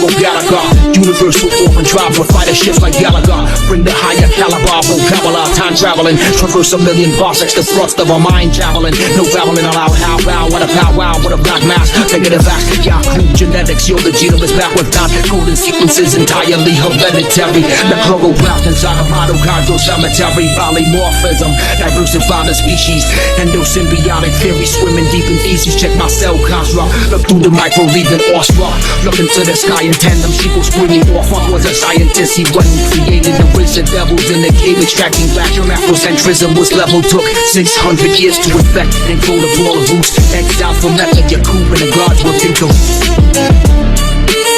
follow Gallagher. Universal orphan drive with fighter ships like Gallagher. Bring the higher caliber, vocabulary, time traveling. Traverse a million parsecs, the thrust of a mind javelin. No babbling allowed, how wow, what a powwow, what a black mass. Negative acts, Yahoo genetics, yo, the genome is back with not coding sequences entirely hereditary. The chromo craft inside a model cargo cemetery. Polymorphism, diversify the species. Endosymbiotic theory, swimming deep in feces. Check my cell construct. Look through the micro, leaving awestruck. Look into the sky in tandem, sheeple screaming off. Fuck was a scientist, he wasn't created. The race of devils in the cave, extracting back. Your Afrocentrism was level, took 600 years to infect and grow the ball of roots. Exile from Mecca, Yakub, and the gods were into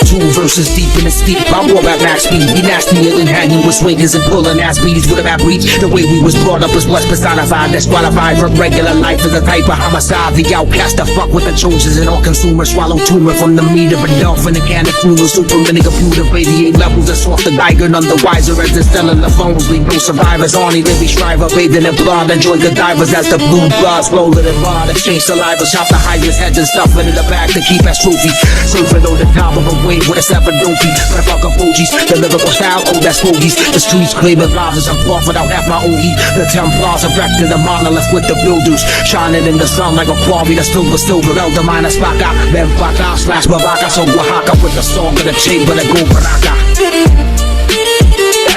2 verses deep in the steep. I wore at max speed. Be nastier than hanging with swingers and pulling ass beads. Would have had breach. The way we was brought up is what's personified. Disqualified from regular life as a type of homicide. The outcast, the fuck with the choices and all consumers. Swallow tumor from the meat of a dolphin. A can of funeral, super mini computer. 88 levels of soft and Geiger. None the wiser as the cellular phones. Leave no survivors. Arnie Libby Shriver. Bathed in blood. Enjoy the divers as the blue bloods roll it in blood. Exchange saliva. Shop the highest heads and stuff in the bag to keep as trophy. Surfing on the top of a wave with a 7 dopey. But I fuck up OGs. The lyrical style, oh that's fogies. The streets claiming lives as I'm off without half my OE. The Templars erected a monolith with the builders. Shining in the sun like a quarry. The silver, elder miner Spaka. Ben Faka slash Babaka. So Oaxaca with the song of the chamber that go Baraka.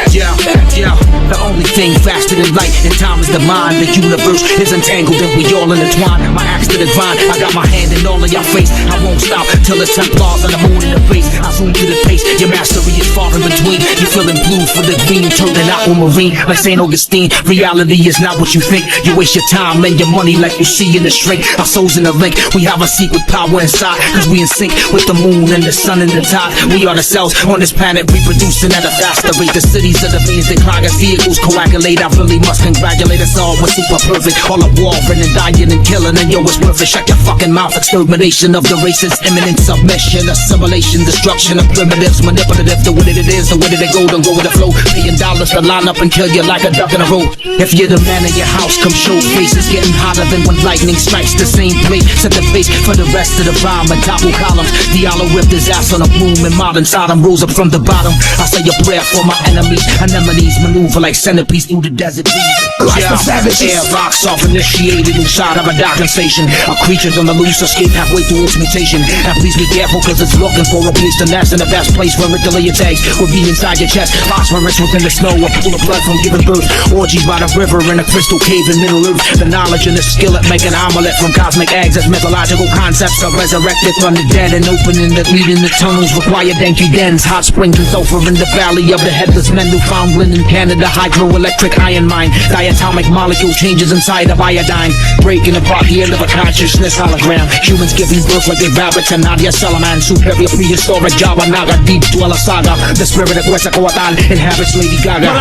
Yeah, the only thing faster than light in time is the mind. The universe is entangled and we all intertwined. My axe to the grind, I got my hand in all of your face. I won't stop till the Templars and the moon in the face. I zoom to the pace, your mastery is far in between. You're feeling blue for the green, turning aquamarine like St. Augustine. Reality is not what you think. You waste your time and your money like you see in the shrink. Our souls in the link, we have a secret power inside. Cause we in sync with the moon and the sun and the tide. We are the cells on this planet reproducing at a faster rate. The cities of the means that clog as vehicles coagulate. I really must congratulate us all. We're super perfect. All of warring and dying and killing. And yo, it's worth it. Shut your fucking mouth. Extermination of the races. Imminent submission. Assimilation. Destruction of primitives. Manipulative. The way that it is. The way that it go. Don't go with the flow. Paying dollars to line up and kill you like a duck in a row. If you're the man in your house, come show face. It's getting hotter than when lightning strikes the same place. Set the base for the rest of the bomb and topple columns. Diallo whipped his ass on a broom and modern Sodom rose up from the bottom. I say a prayer for my enemies. Anemones maneuver like centipedes through the desert. Air rocks off initiated inside of a docking station. Our creatures on the loose escape halfway through its mutation. And please be careful cause it's looking for a place to nest. In the best place where it to lay its eggs will be inside your chest. Phosphorus within the snow, a pool of blood from giving birth. Orgies by the river in a crystal cave in Middle Earth. The knowledge in the skillet make an omelet from cosmic eggs as mythological concepts are resurrected from the dead. And opening the leading the tunnels require danky dens. Hot springs and sulfur in the valley of the headless men. Newfoundland in Canada, hydroelectric iron mine. Diatomic molecule changes inside of iodine, breaking apart the end of a consciousness hologram. Humans giving birth like they rabbits and Nadia Salaman. Superior prehistoric Java Naga, deep dweller saga. The spirit of Quetzalcoatl inhabits Lady Gaga.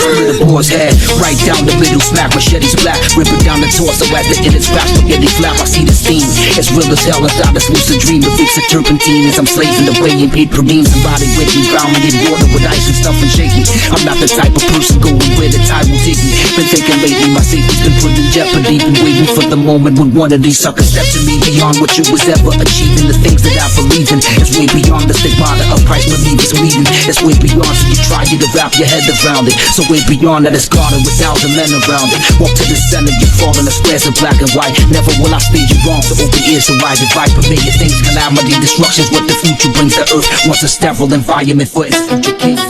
The boar's head, right down the middle, smack machete splat, ripping down the torso at the end, it's back, spaghetti flap. I see the steam, it's real as hell inside this lucid dream. The fix of turpentine as I'm slaving away and paid per diem. Somebody with me, drown me in water with ice and stuff and shake me. I'm not the type of person going where the tide will take me. Been thinking lately, my safety's been put in jeopardy. Been waiting for the moment when one of these suckers steps to me. Beyond what you was ever achieving, the things that I believe in, it's way beyond the stigmata of Christ believers leading. It's way beyond, so you try to wrap your head around it. So way beyond that, it's guarded with 1,000 men around it. Walk to the center, you fall in the squares of black and white. Never will I steer you wrong, so open ears to wise advice. Familiar things, calamity, destruction's what the future brings to earth. Once a sterile environment for its future king.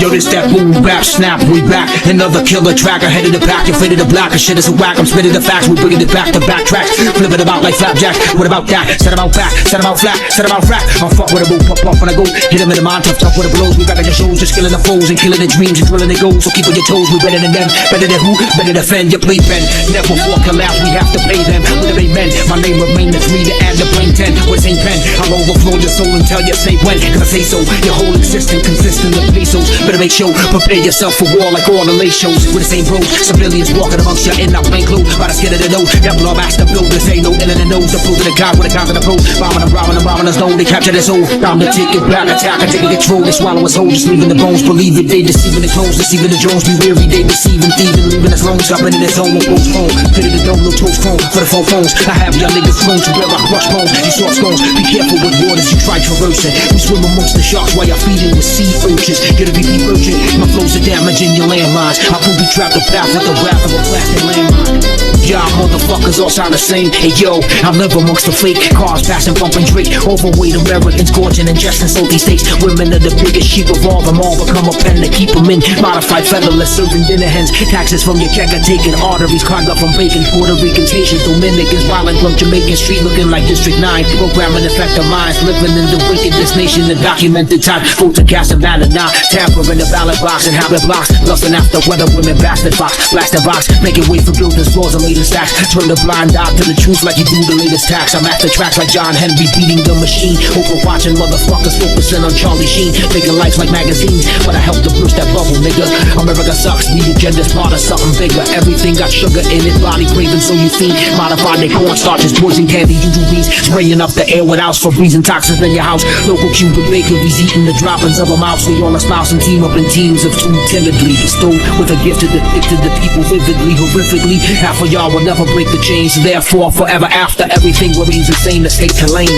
Yo, this that boom bap snap, we back. Another killer track ahead of the pack. You fitted the black and shit is a whack. I'm spitting the facts, we bringing it back to back tracks. Flip it about like flapjack. What about that? Set them out back, set them out flat, set them out flat. I'll fuck with a boot, pop off when I go. Hit them in the mind, tough with the blows. We back at your shows, just killing the foes and killing the dreams and drilling the goals. So keep on your toes, we better than them. Better than who? Better defend your playpen. Never walk collapse, we have to pay them. With a amen, my name remain as me to add the brain 10. With St. Pen, I'll overflow your soul and tell you say when. Cause I say so, your whole existence consistent of pesos. Better make sure, prepare yourself for war like all the late shows. With the same bros, civilians walking amongst you in our plain clothes. By the skin of the nose, devil or master builders. Ain't no ill in the nose, the food of the God with the count of the pros. Bombing them, robbing us, know they capture their soul. Time to take it back, attack and take control. They swallow followers hold, just leaving the bones. Believe it, they deceiving the clones, deceiving the Jones. Be weary, they deceiving, thieving, leaving us alone. Stopping in its own, won't postpone. Pity the dome, no toes chrome for the phone phones. I have y'all niggas thrown to where I crush bones. You soft stones, be careful with waters you try traversing. We swim amongst the sharks while y'all feeding with sea urchins. Get a BP virgin, my flows are damaging your landlines. I will be trapped the path with the wrath of a plastic landmine. Y'all motherfuckers all sound the same. Hey yo, I live amongst the fake cars passing, bumping Drake. Overweight Americans, gorging, ingesting salty steaks. Women are the biggest sheep of all them all. Become a pen to keep them in. Modified featherless, serving dinner hens. Taxes from your check are taking arteries clogged up from bacon. Puerto Rican, Haitian, Dominicans, violent from Jamaican street looking like District 9. Programming effective minds, living in the wickedness nation. The documented time, vote to cast a ballot now. Tamper in the ballot box and habit blocks. Lusting after weather women, bastard fox. Blasting box, making way for buildings, floors and latest stacks. Turn the blind eye to the truth like you do the latest tax. I'm at the tracks like John Henry beating the machine. Overwatching motherfuckers focusing on Charlie Sheen. Making lives like magazines, but I help to burst that bubble, nigga. America sucks, the agenda's part of something bigger. Everything got sugar in it, body craving so you fiend. Modified they cornstarches, poison candy, UUVs. Spraying up the air with outs for breezing toxins in your house. Local Cuban bakeries eating the droppings of a mouse. We all espouse and team up in teams of two timidly. Bestowed with a gift to depict the people vividly, horrifically. Half of y'all will never break the chains, therefore forever after everything remains the same. Escape to lane.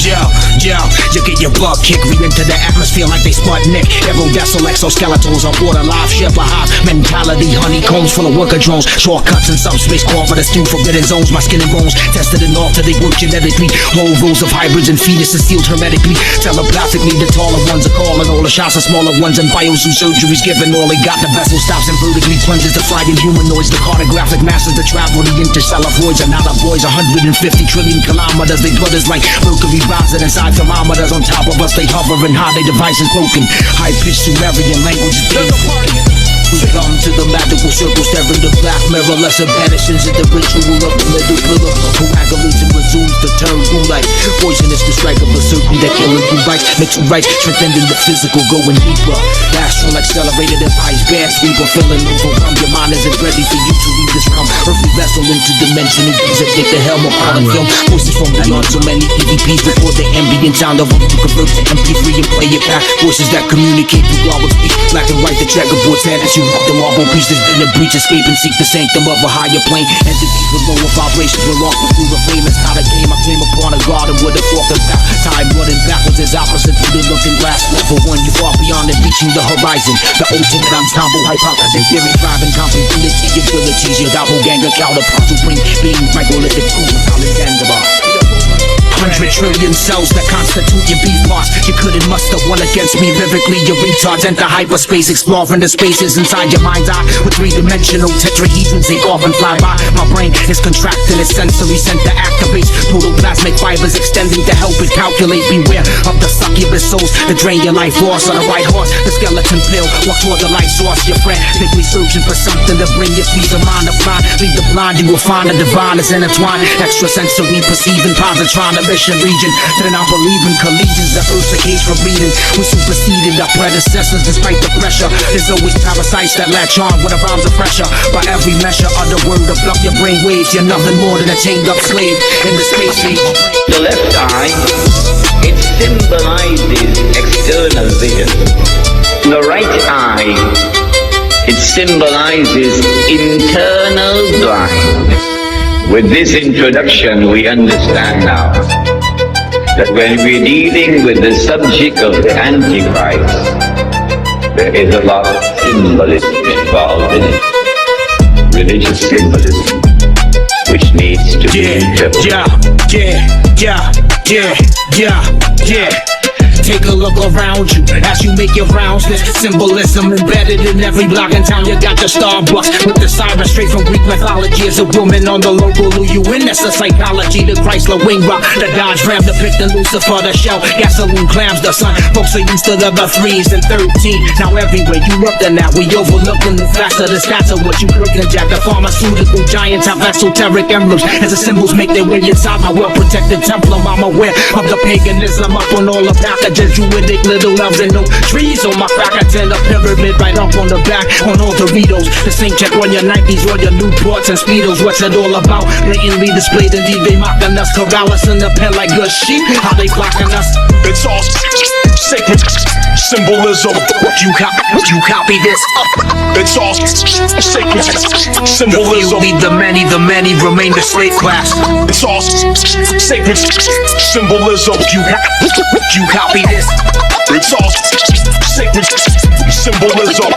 Yo, you get your butt kicked, read into the atmosphere like they Sputnik. Aerodactyl exoskeletons on board a live ship, a hot mentality, honeycombs full of worker drones. Shortcuts in subspace, call for the stew forbidden zones. My skin and bones, tested and altered, they work genetically. Whole rows of hybrids and fetuses sealed hermetically. Telepathically, the taller ones are calling all the shots, the smaller ones and biosue surgeries given all they got. The vessel stops and vertically plunges the flying humanoids. The cartographic masters that travel the interstellar voids. And now the boys 150 trillion kilometers. They blood is like mercury rising inside thermometers. On top of us they hovering high, their devices broken. High-pitched Sumerian language is beautiful. We come to the magical circle, staring the black mirror. Lesser vanishes in the ritual of the middle pillar. Coagulates and resumes the turn through life. Poisonous the strike of a circle that killing through rights. Makes you right, strengthening the physical, going deeper. Astral accelerated as ice bear sweeper. Feeling overwhelmed, your mind isn't ready for you to leave this realm. Earthly vessel into dimension and take the helm upon the film. Voices from beyond, so many EVPs before the ambient sound of them to convert to MP3 and play it back. Voices that communicate through global speech. Black and white, the checkerboard tennis. You walk the marble pieces in the breach, escape and seek the sanctum of a higher plane. Entities with lower vibrations will walk through the famous. How the game I came upon a garden with a fork of path. Time running backwards is opposite to the looking glass. Level one, you far beyond and reaching the horizon. The ultimate ensemble hypothesis, theory, driving competency, abilities. Your doppelganger counterpart to bring being microlithic proof of Alexander. 100 trillion cells that constitute your beef parts. You couldn't muster one against me lyrically. Your retards enter hyperspace, exploring the spaces inside your mind's eye. With three-dimensional tetrahedrons, they off and fly by. My brain is contracting, its sensory center activates. Protoplasmic fibers extending to help it calculate. Beware of the succubus souls that drain your life force. On the right horse, the skeleton pill. Walk toward the light source. Your friend, thickly searching for something to bring your peace of mind to blind. Leave the blind, you will find the divine is intertwined. Extrasensory perceiving positron emission region. To the non-believing collegians, the earth's a cage for breeding. We superseded our predecessors despite the pressure. There's always parasites that latch on when the rhymes are fresher. By every measure of the word to block your brain waves. You're nothing more than a chained up slave in the space age. The left eye, it symbolizes external vision. The right eye, it symbolizes internal blindness. With this introduction, we understand now that when we're dealing with the subject of the Antichrist, there is a lot of symbolism involved in it. Religious symbolism, which needs to be interpreted. Take a look around you as you make your rounds. There's symbolism embedded in every block in town. You got the Starbucks with the siren straight from Greek mythology. As a woman on the local loo you in, that's the psychology. The Chrysler wing rock, the Dodge Ram, the pick, the Lucifer, the Shell, gasoline clams, the sun. Folks are used to the 3s and 13. Now everywhere you look and now we overlooking the faster the stats of what you looking at. The pharmaceutical giants have esoteric emblems as the symbols make their way inside my well-protected temple. I'm aware of the paganism up on all the packages. Druidic little elves and no trees on my crack. I tell a pyramid right up on the back on all Doritos. The same check on your Nikes or your Newports and Speedos. What's it all about? Blatantly displayed indeed they mocking us. Corral us in the pen like good sheep. How they clocking us? It's all sacred symbolism. You copy this? It's all sacred The symbolism. few lead the many remain the slave class. It's all sacred symbolism. You copy this? It's all sacred symbolism.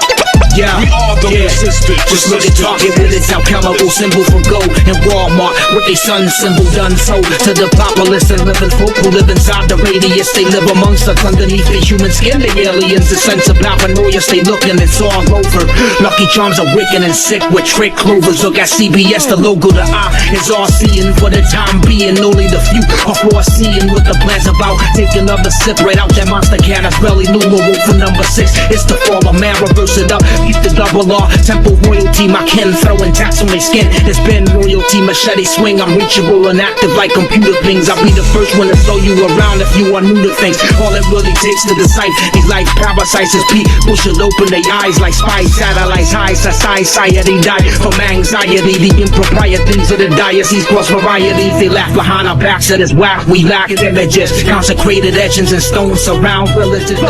Yeah, We are the resistance. Just look at Target with its alchemical symbol for gold, and Walmart with their sun symbol done so to the populace and living folk who live inside the radius. They live amongst us underneath the human skin. The aliens, the sense of paranoia, stay looking, it's all over. Lucky Charms are wicked and sick with trick clovers. Look at CBS, the logo, the eye is all seeing for the time being. Only the few are foreseeing what the plan's about. Take another sip right out that monster can. That's belly Lula Wolf for number 6. It's the fall of man, reverse it up. Keep the double R, temple royalty, my kin throwing tax on their skin. It's been royalty, machete swing. I'm reachable and active like computer pings. I'll be the first one to throw you around if you are new to things. All it really takes to decipher these life parasites is people should open their eyes like spy satellites. High society die from anxiety. The improprieties of the diocese cross varieties. They laugh behind our backs at us whack. We lack images, consecrated etchings and stones surround villages.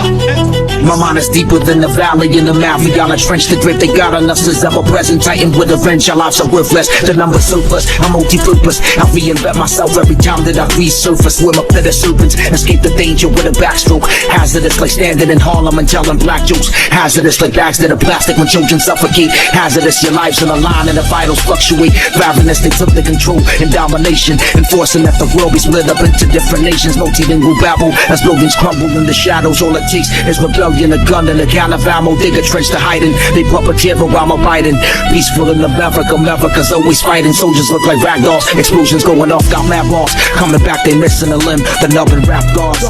My mind is deeper than the valley in the mouth. We got a trench to grip, they got on us as ever present. Titan with revenge, our lives are worthless. The number's surplus, I'm multi-purpose. I reinvent myself every time that I resurface. Swim up to the serpents, escape the danger with a backstroke. Hazardous like standing in Harlem and telling black jokes. Hazardous like bags that are plastic when children suffocate. Hazardous, your lives on the line and the vitals fluctuate. Ravenous, they took the control and domination, enforcing that the world be split up into different nations. Multilingual babble as buildings crumble in the shadows. All it takes is rebellion, a gun and a can of ammo. Dig a trench to hide in. They puppeteer Obama Biden. Peaceful in America, America's always fighting. Soldiers look like ragdolls. Explosions going off, got mad balls. Coming back, they missing a limb. The nub and rap guards.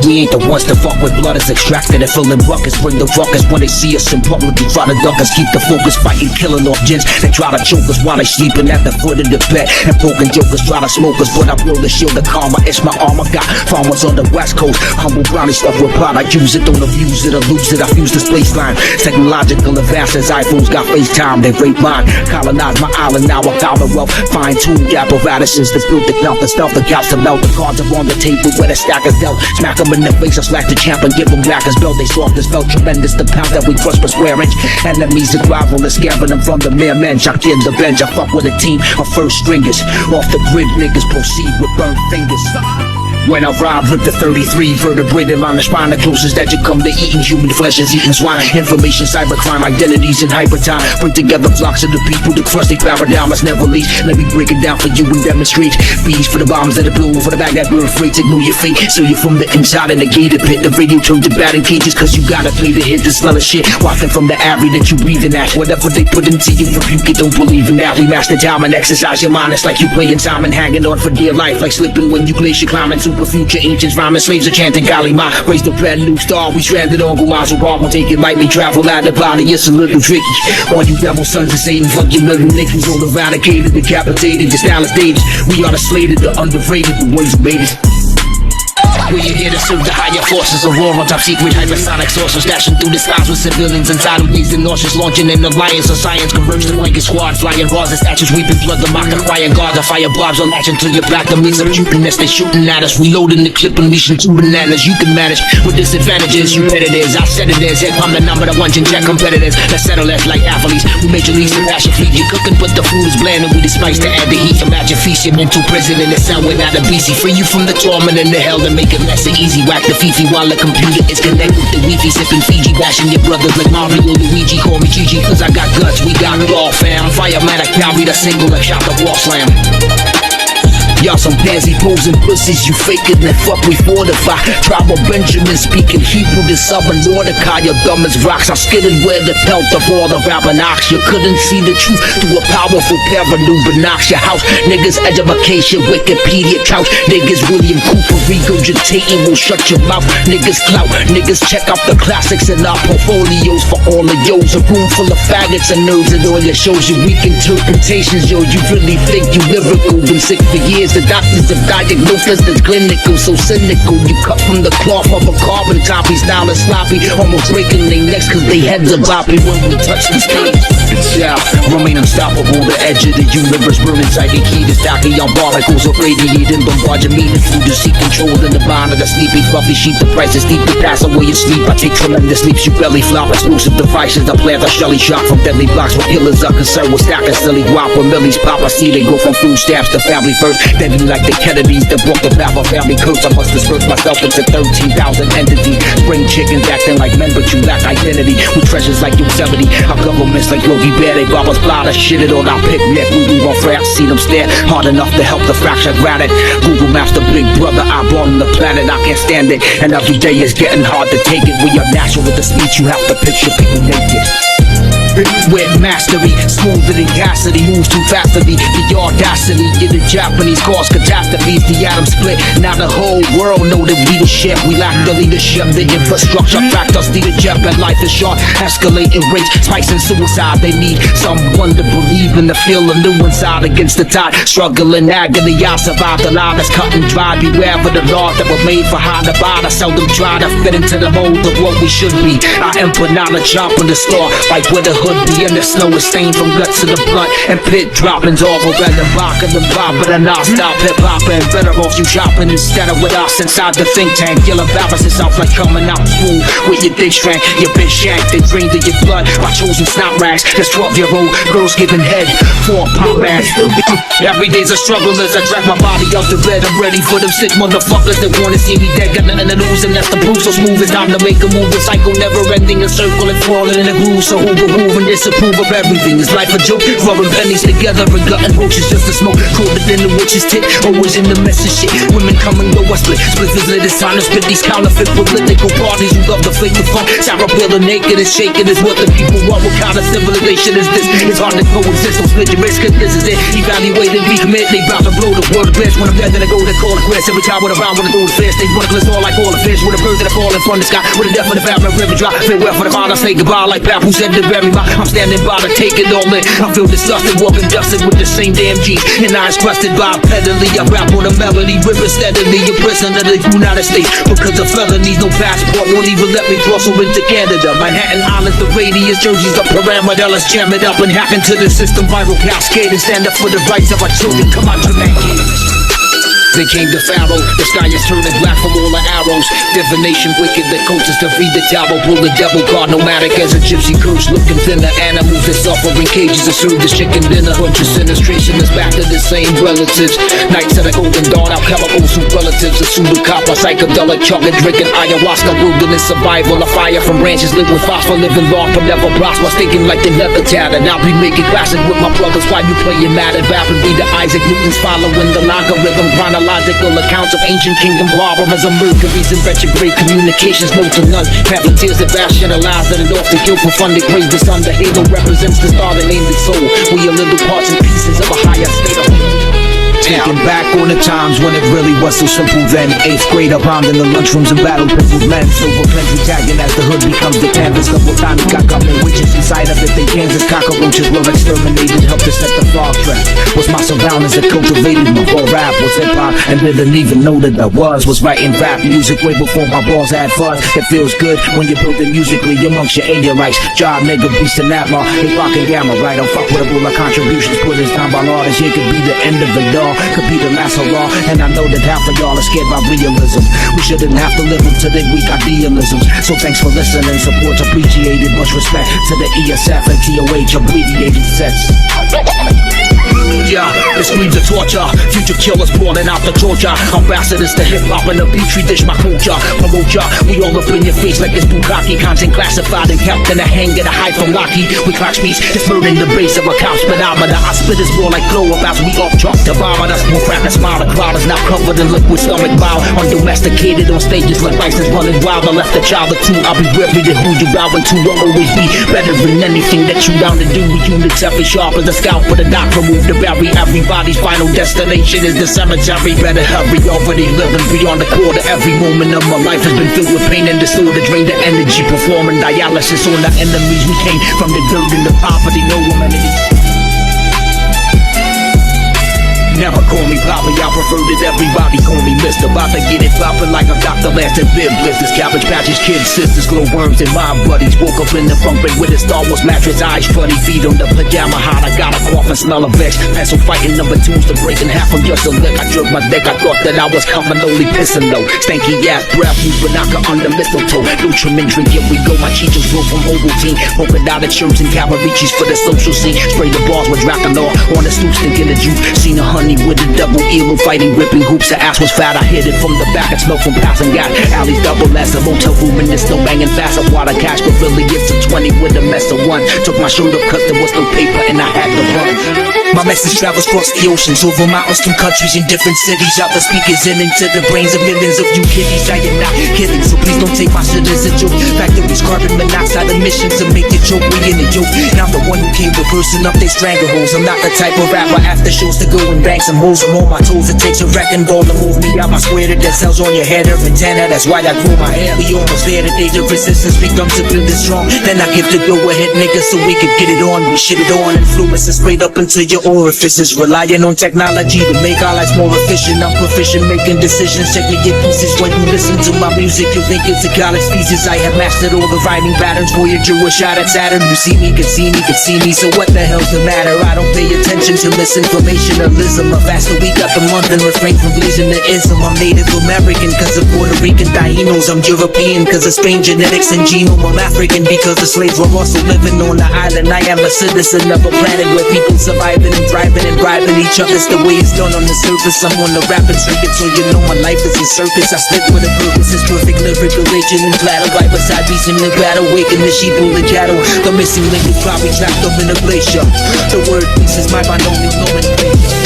We ain't the ones to fuck with. Blood is extracted and filling buckets. Bring the ruckus when they see us in public. They try to duck us, keep the focus, fighting, killing off gents. They try to choke us while they sleeping at the foot of the bed. And poking jokers try to smoke us, but I blow the shield of karma. It's my armor. Got farmers on the west coast. Humble brownie stuff with pride. I use it, don't abuse it or lose it. I fuse this baseline. Technological advances, iPhones got FaceTime. They rape mine. Colonize my island, now I power wealth. Fine-tuned apparatuses to build the count, the stuff, the couch to melt. The cards are on the table where the stack is dealt. Smack them in the face, I slack the champ and give them back his belt. They soft as felt tremendous, the pound that we crush per square inch. Enemies that rival, scaring them from the mere mensch. I get the bench, I fuck with a team of first stringers. Off the grid, niggas proceed with burnt fingers. When I ride with the 33 vertebrated line of spine, the closest that you come to eating human flesh is eating swine. Information, cybercrime, identities, and hypertime. Bring together flocks of the people, the crusty paradigm must never leave. Let me break it down for you and demonstrate. Bees for the bombs that are blue, for the bag that burn freight. Ignore your fate, so you're from the inside in the gated pit. The radio turned to batting cages, cause you gotta play the hit, the smell of shit. Wafting from the air that you breathing at. Whatever they put into you, rebuke it, don't believe in that. We master time and exercise your mind. It's like you playing time and hanging on for dear life. Like slipping when you glacier climbing super future ancients. Rhyming slaves are chanting Kali Ma. Raise the prelude star, we stranded on Gumazo Bar. Won't take it lightly, travel out the body, it's a little tricky. All you devil sons of Satan, fuck your little niggas. All eradicated, decapitated, your style is dated. We are the slated, the underrated, the ones who made it. We're here to serve the higher forces of war on top secret hypersonic sources, dashing through the skies with civilians inside of these and nauseous, launching an alliance of science, converge the blanket squad, flying bars and statues, weeping blood, the mock, acquiring guards, the fire blobs are latching to your back, the means of cuteness, they shooting at us, reloading the clip, unleashing two bananas, you can manage with disadvantages, you bet it is, I said it is, hip, I'm the number one, and check competitors, let's settle it like athletes, we major leagues to passion feed, you cooking but the food is bland and we the spice to add the heat, imagine feast your mental prison in the cell without a BC, free you from the torment and the hell to make it less easy. Whack the Fifi while the computer is connected with the Wi-Fi, sipping Fiji, bashing your brothers like Mario, Luigi, call me Gigi, cause I got guts, we got it all, fam. Fireman, I carried a single and shot the wall slam. Y'all some pansy posing pussies, you faking and fuck we fortify. Tribal Benjamin speaking Hebrew to Southern Mordecai, you're dumb as rocks. I skidded where the pelt of all the rapping ox. You couldn't see the truth through a powerful pair of new binocs. Your house, niggas education, Wikipedia couch. Niggas William Cooper regurgitating will shut your mouth. Niggas clout, niggas check out the classics in our portfolios for all of yo's. A room full of faggots and nerds and all your shows. You weak interpretations, yo, you really think you lyrical. Been sick for years. The doctors have diagnosed us as clinical, so cynical. You cut from the cloth of a carbon copy, style is sloppy, almost breaking their necks cause they heads are boppy when we touch the stage. Yeah, remain unstoppable, the edge of the universe burning psychic heat is darkly on particles of radiating, bombarding me through to seek control in the mind of the sleepy fluffy sheep. The price is deep, to pass away in sleep. I take tremendous leaps, you belly flop, exclusive devices. I plant a shelly shot from deadly blocks where killers are concerned with stacking silly guap when millies pop. I see they go from food stamps to family first, deadly like the Kennedys that broke the path of family curse. I must disperse myself into 13,000 entities. Spring chickens acting like men, but you lack identity. With treasures like Yosemite, our governments like Yogi Bear, they rob us blind, I shit it on our picnic. We move on fast, see them stare hard enough to help the fracture granite. Google Maps, the big brother eyeball on the planet, I can't stand it. And every day is getting hard to take it. We are natural with the speech, you have to picture people naked. With mastery, smoother than Cassidy, moves too fast to be the audacity. Get the Japanese cause catastrophes, the atom split. Now the whole world know that we the shit. We lack the leadership, the infrastructure fact us need a jet, and life is short. Escalating rates, spikes and suicide. They need someone to believe in, to feel a new inside against the tide. Struggling agony, I survived the line that's cut and dry. Beware of the laws that were made for high to buy. I seldom try to fit into the mold of what we should be. I input knowledge up in the store, like with a hood be in the snow is stained from guts to the blood and pit droppings all over the rock and the pop, but I not stop hip hop and better off you shopping instead of with us inside the think tank. You'll embarrass yourself like coming out school with your dick strength, your bitch shank, they drained of your blood by chosen snot rags. There's 12-year-old girls giving head for a pop ass. Every day's a struggle as I drag my body out the bed. I'm ready for them sick motherfuckers that wanna see me dead. Got nothing to lose and that's the proof. So smooth, it's time to make a move. The cycle never ending, a circle and falling in a groove. So who will move and disapprove of everything? Is life a joke? Rubbing pennies together and gutting roaches just to smoke. Colder than the witch's tit, always in the mess of shit. Women come and go, I split. Spliffers lit, it's time to spit these counterfeit political parties who love the fake the funk. Sarah Wheeler naked and shaking is what the people want. What kind of civilization is this? It's hard to coexist, so split your wrist, cause this is it. Evaluate and recommit, they bout to blow the world of bliss. When I'm dead, then I go to call it quits. Every time when I'm around, when I throw the fist, they reckless all like all the fish. With the birds that are falling from the sky, with the death of the family river drop. Farewell for the mind, I say goodbye like Pap who said to bury my. I'm standing by to take it all in. I feel disgusted, walking dusted with the same damn jeans. And eyes crusted by pedally. I rap on a melody, river steadily. A prisoner of the United States because of felonies, no passport, won't even let me cross over into Canada. Manhattan Island, the radius, Jersey's the parameter. Let's jam it up and hack into the system. Viral cascade and stand up for the rights of our children. Come on, Jamaica. Then came the Pharaoh, the sky is turning black from all the arrows. Divination wicked, the coast is to feed the tower. Pull the devil card, nomadic as a gypsy curse. Looking thinner, animals that suffer in cages that serve as chicken dinner. Bunch of sinistration is back to the same relatives. Nights at a golden dawn, our chemical soup relatives. A pseudo copper, psychedelic, chocolate drinking, ayahuasca, wilderness survival. A fire from branches lit with phosphor, living long but never prosper. Thinking like they never tattered. I'll be making classic with my brothers while you playing mad and rapping. Be the Isaac Newton's following the logarithm. Chronological accounts of ancient kingdom barbarism, mercuries and retrograde communications, no to none. Pamphleteers that rationalize that it off the guilt for funded grave. The sun, the halo represents the star that named its soul. We are little parts and pieces of a higher state of taking back on the times when it really was so simple then. 8th grade, I rhymed in the lunchrooms and battled with men. Silver plenty tagging as the hood becomes the canvas. Couple times got government witches inside of it. They Kansas cockroaches were exterminated. Helped to set the frog trap. Was my surroundings that cultivated my whole rap. Was hip-hop and didn't even know that I was writing rap music way before my balls had fuzz. It feels good when you're building musically amongst your Arianites. Job nigga, beast and that law. Hip hop and gamma, right? Don't fuck with a bull of contributions. Put his time by artists. It could be the end of the dog. Could be the last hurrah, and I know that half of y'all are scared by realism. We shouldn't have to live up to their weak idealisms. So thanks for listening, support's appreciated. Much respect to the ESF and TOH abbreviated sets. Yeah, it screams of torture. Future killers pouring out the torture. Ambassadors to hip-hop and the petri dish, my culture. Promote ya, we all up in your face like it's bukkake. Content classified and kept in a hanger to hide from Lockheed. We clock speech, it's burning the base of a cop speedometer. I spit is more like glow up as we off chalk to bomber. That's more crap, that's smile. The crowd is now covered in liquid stomach bile. Undomesticated on stages like license running wild. I left a child or two, I'll be ready to who you bowing to. Will always be better than anything that you down to do. With units every sharp as a scalp for the doc. Remove the barrier. Everybody's final destination is the cemetery. Better hurry, already living beyond the quarter. Every moment of my life has been filled with pain and disorder. Drain the energy, performing dialysis on the enemies. We came from the dirt and the poverty, no amenities. Never call me Poppy, I prefer that everybody call me Mr. About to get it poppin' like a Dr. Last and Bib blisters. Cabbage patches, kids, sisters, glow worms and my buddies. Woke up in the bunk bed with a Star Wars mattress, eyes funny, feet on the pajama hot. I got a cough and smell of vex. Pencil fighting number twos to break in half from just a lick. I jerked my dick, I thought that I was coming, only pissing though. Stanky ass breath, use banaka under mistletoe. Nutriment drink, here we go. My cheetos grow from Ovaltine. Polka dotted shirts and Cavalricci's for the social scene. Spray the bars with Dracula on the stoop, stinking the juice. Seen a honey with a double eel fighting, ripping hoops. Her ass was fat, I hit it from the back. It smelled from passing gas. Alley's double S, a motel room and it's still banging fast. I water cash, but really it's a 20 with a mess of one. Took my shirt up cause there was no paper and I had to run. My message travels across the oceans, over mountains, through countries and different cities. Out the speakers and into the brains of millions of you kiddies. I am not kidding, so please don't take my shit as a joke. Factories, carbon monoxide emissions to make it joke. We in the joke. And I'm the one who came reversing up they strangleholds. I'm not the type of rapper after shows to go and bang some hoes. I'm on my toes, it takes a wrecking ball to move me out my square. That cells on your head, every antenna, that's why I grow my hair. We almost there, the days of resistance becomes a building strong. Then I give the go ahead niggas so we can get it on. We shit it on, influence and sprayed up into your orifices. Relying on technology to make our lives more efficient. I'm proficient making decisions, check me get pieces. When you listen to my music, you think it's a college thesis. I have mastered all the rhyming patterns. Voyager was shot at Saturn. You see me, could see me, could see me. So what the hell's the matter? I don't pay attention to misinformationalism. A faster week up the month and refrain from blazing the ism. I'm Native American cause of Puerto Rican Tainos. I'm European cause of Spain genetics and genome. I'm African because the slaves were also living on the island. I am a citizen of a planet where people surviving and thriving and bribing each other. It's the way it's done on the surface. I'm on the rapping circuit, so you know my life is a circus. I slip with a purpose, it's perfect lyrical legend and flatter. Right beside beast in the battle, waking the sheep on the cattle. The missing link is probably trapped up in a glacier. The word piece is my binomial nomenclature.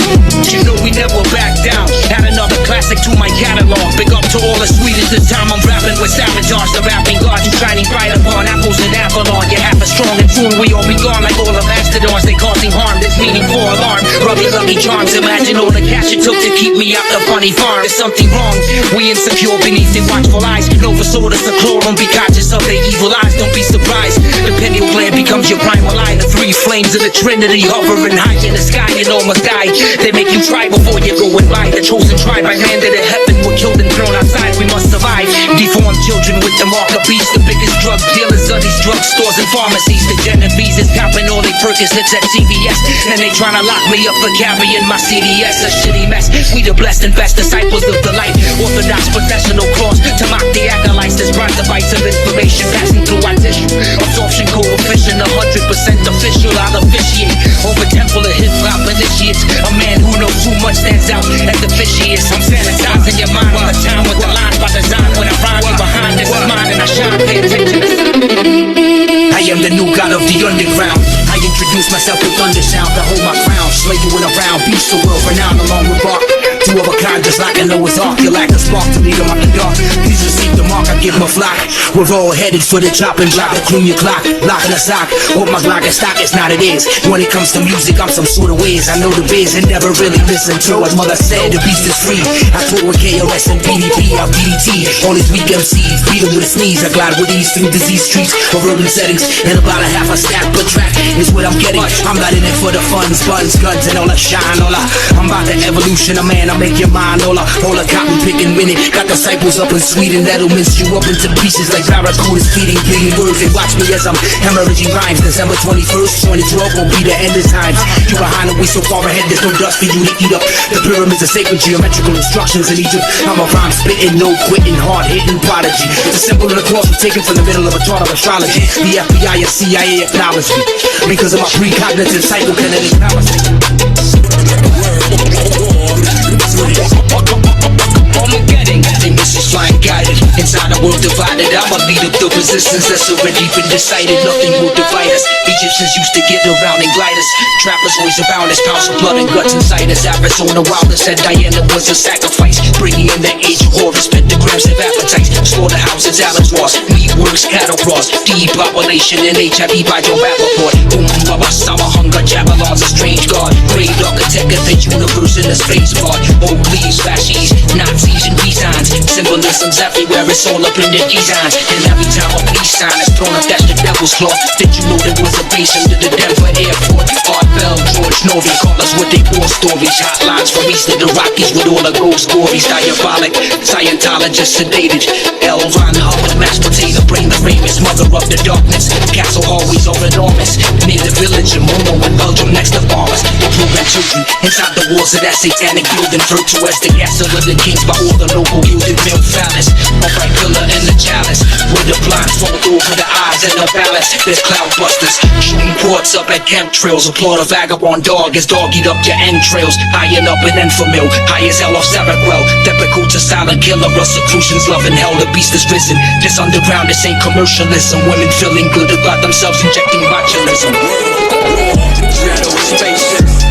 You know we never back down. Add another classic to my catalog. Big up to all the sweetest. This time I'm rapping with Savage Arts, the rapping gods who shining bright upon apples and Avalon. You're half as strong and soon we all be gone like all the mastodons. They causing harm, there's meaning for alarm. Rub your lucky charms, imagine all the cash it took to keep me out the funny farm. There's something wrong, we insecure beneath their watchful eyes. No disorders to claw, don't be conscious of their evil eyes. Don't be surprised, the pineal gland becomes your primal eye. The three flames of the Trinity hovering high in the sky. You almost die, they make you try before you go and buy. The chosen tribe, I handed to heaven, were killed and thrown outside. We must survive, deformed children with the mark of beast. The biggest drug dealers of these drug stores and pharmacies. The Genovese is copping all they Percocets at CVS, and they tryna lock me up for carrying my CDS. A shitty mess, we the blessed and best disciples of the light. Orthodox professional cross to mock the acolytes. This bright device of information passing through our tissue. Absorption coefficient 100% official. I'll officiate over temple of hip-hop initiates. A man who knows too much stands out as the fishiest. I'm sanitizing your mind all the time with the lines by design. When I rhyme you behind, this is mine and I shine. Pay attention to I am the new god of the underground. I introduce myself with thunder sound to hold my crown. Slay you in a round, beast the world renowned along with rock. Two of a kind, just like a Noah's Ark. You lack a spark to lead them out the dark. Please receive the mark, I give them a flock. We're all headed for the chopping block. To clean your clock, lock in a sock. Hope my Glock is stock, it's not it is. When it comes to music, I'm some sort of whiz. I know the biz and never really listen to what mother said. The beast is free. I tour with KOS and PDP, I'm DDT. All these weak MCs, beat them with a sneeze. I glide with these through disease streets or urban settings. And about a half a stack per track is what I'm getting. I'm not in it for the funds, buns, guns, and all the shine. I'm about the evolution of man. I make your mind all a cotton picking minute. Got disciples up in Sweden that'll mince you up into pieces like barracudas feeding bleeding words. They watch me as I'm hemorrhaging rhymes. December 21st, 2012 will be the end of times. You behind and we so far ahead, there's no dust for you to eat up. The pyramids are sacred geometrical instructions in Egypt. I'm a rhyme spitting, no quitting, hard hitting prodigy. It's a symbol of the cross we're taken from the middle of a chart of astrology. The FBI and CIA acknowledge me because of my precognitive psychokinetic powers. This is flying guided inside a world divided. I'ma lead up the resistance that's already been decided. Nothing will divide us. Egyptians used to get around and glide us. Trappers always around us. Pounds of blood and guts inside us. Arizona wilders said Diana was a sacrifice. Bringing in the age of Horus, pentagrams of appetites. Slaughterhouses, abattoirs, meat works, cattle cross. Depopulation and HIV by your rap report. Boom, baba, summer hunger, jabalons, a strange god. Great architect of the universe in the space part. Old leaves, fascies, Nazis and designs. Symbolisms everywhere, it's all up in the designs. And every time a peace sign is thrown up, that's the devil's claw. Did you know there was a base under the Denver airport? Art Bell, George snoring. Call us with they war stories. Hotlines from east of the Rockies with all the ghost stories. Diabolic, Scientologist sedated. L. Ron Hubbard, mashed potato brain, the famous mother of the darkness. Castle always are enormous. Near the village of Momo in Belgium next to bars. The proven children inside the walls of that satanic building. Referred to as the castle of the kings by all the local gilded male phallus. Alright, pillar in the chalice. With the blindfold over the eyes and the balance. There's cloudbusters. Shooting ports up at chemtrails. Applaud a vagabond dog as dog eat up your entrails. High and up in Enfamil. High as hell off Saragwell. Typical to silent killer. Rosicrucians loving hell. The beast is risen. This underground, this ain't commercialism. Women feeling good about themselves, injecting botulism. Shadow spaceships.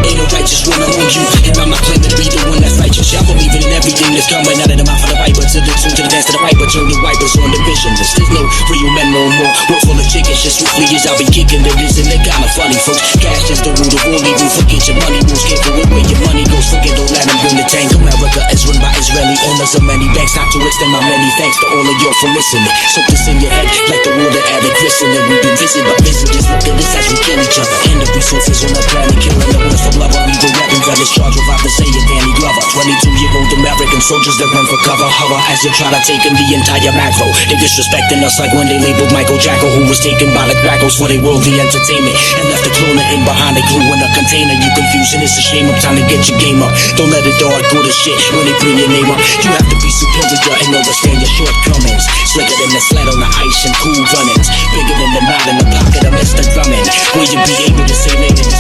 Ain't no righteous one among you, and I'm not claiming to be the one that's righteous. Y'all believing in everything that's coming out of the mouth of the viper. To the tune, to the dance of the viper, turn the wipers on the vision. There's no real men no more. Work full of chickens, just swiftly as I'll be kicking the isn't it kinda funny, folks? Cash is the root of all evil. Forget your money moves, careful with where your money goes. Forget, don't let them bring the tank. America is run by Israeli owners of many banks. Not to extend my many thanks to all of y'all for listening. Soak this in your head like the water added glistening. We've been visited by visitors. Look at this as we kill each other. And the resources on the planet, killing the ones for love. I'm even rapping that is charged with Isaiah Danny Glover. 22-year-old American soldiers that run for cover. Hover as they try to take in the entire macro. They disrespecting us like when they labeled Michael Jacko, who was taken by the crackles for their worldly entertainment and left the cloner in behind the glue in a container. You confusing, it's a shame. I'm trying to get your game up. Don't let it dog go to shit when they bring your name up. You have to be superior and understand your shortcomings. Slicker than the sled on the ice and cool runnings. Bigger than the knot in the pocket of Mr. Drummond. Will you be able to say later?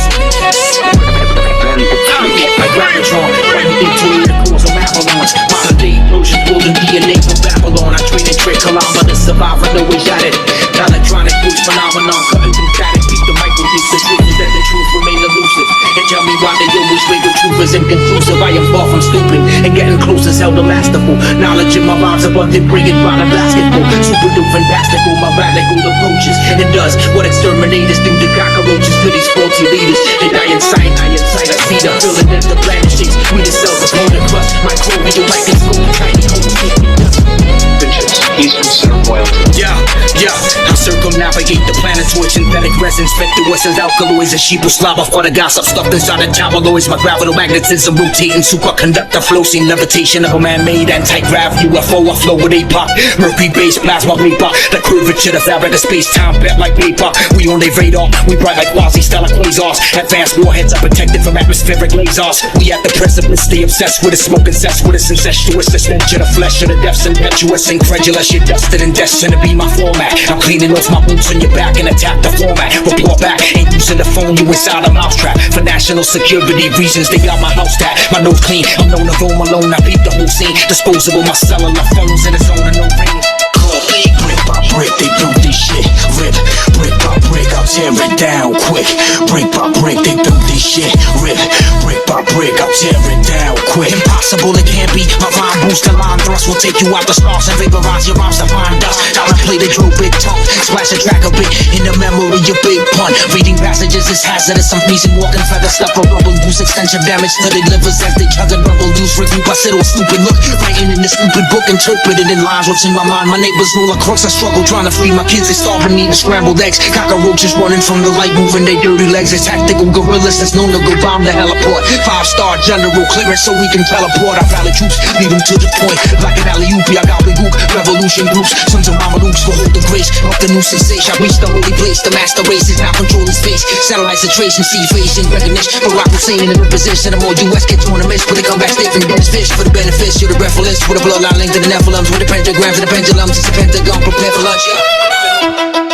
My gravitron, right into the cause of avalanche. Modern day Persian building DNA from Babylon. I train and trick kilometers, survive, I know we got it. Electronic boost phenomenon, cutting through static. Keep the micro deep, the truth is that the truth remain elusive. And tell me why they always label truth as inconclusive. I am far from stupid and getting close as hell to masterful. Knowledge in my rhymes abundant, bring it by the basketball. Super duper fantastical, my radical approaches. And it does what exterminators do to cockroaches, to these faulty leaders. They die in sight, I see the feeling that the planet shakes. We the cells upon the crust. Microbial like it's so tiny holes. He's considered royalty. Yeah, I circumnavigate the planet with synthetic resins fed through us as alkaloids and sheeple slobber for the gossip stuffed inside the tabloids. My gravital magnetism rotating superconductor flow, seen levitation of a man-made anti-grav UFO. I flow with APOC, mercury-based plasma vapor. The curvature, the fabric of space-time bent like paper. We on their radar, we bright like quasi-stellar quasars. Advanced warheads are protected from atmospheric lasers. We at the precipice, stay obsessed with it, smoke incest with us, incestuous. The stench of the flesh of the depths, impetuous, incredulous. You're destined and destined to be my format. I'm cleaning off my boots on your back and attack the format. Report back, ain't using the phone, you inside a mousetrap. For national security reasons, they got my house tap. My nose clean, I'm known to roam alone. I beat the whole scene, disposable, my cellular phones in a zone of no ring. Brick by brick, they build this shit. Rip, brick by brick, I'll tear it down quick. Brick by brick, they build this shit. Rip, brick by brick, I'll tear it down quick. Impossible, it can't be. My rhyme boost the line thrust will take you out the stars and vaporize your rhymes to find dust. Time to play the drill, big tongue. Splash a track a bit in the memory of big pun. Reading passages is hazardous. I'm freezing, walking feather stuff for rubble goose. Extensive damage to the livers as they chug and rubble loose. Review by sit stupid look. Writing in the stupid book, interpreted in lines. What's in my mind? My neighbors rule across. I struggle trying to free my kids. They starving, eating scrambled eggs. Cockroaches running from the light, moving their dirty legs. They're tactical gorillas that's known to go bomb the heliport. 5-star general clearance so we can teleport. I rally troops, lead them to the point. Like an alley-oop, I got big goop. Revolution groups, sons of Mamelukes for hold the grace of the new sensation. I reach the holy place, the master race is now controlling space. Satellites are tracing, see facing recognition. Barack Hussein in the position. The more US get to on the miss, but they come back stiff and dense fish for the benefits. You're the breathless with a bloodline linked to the Nephilims, with the pentagrams and the pendulums. It's a pentagon, prepare for lunch.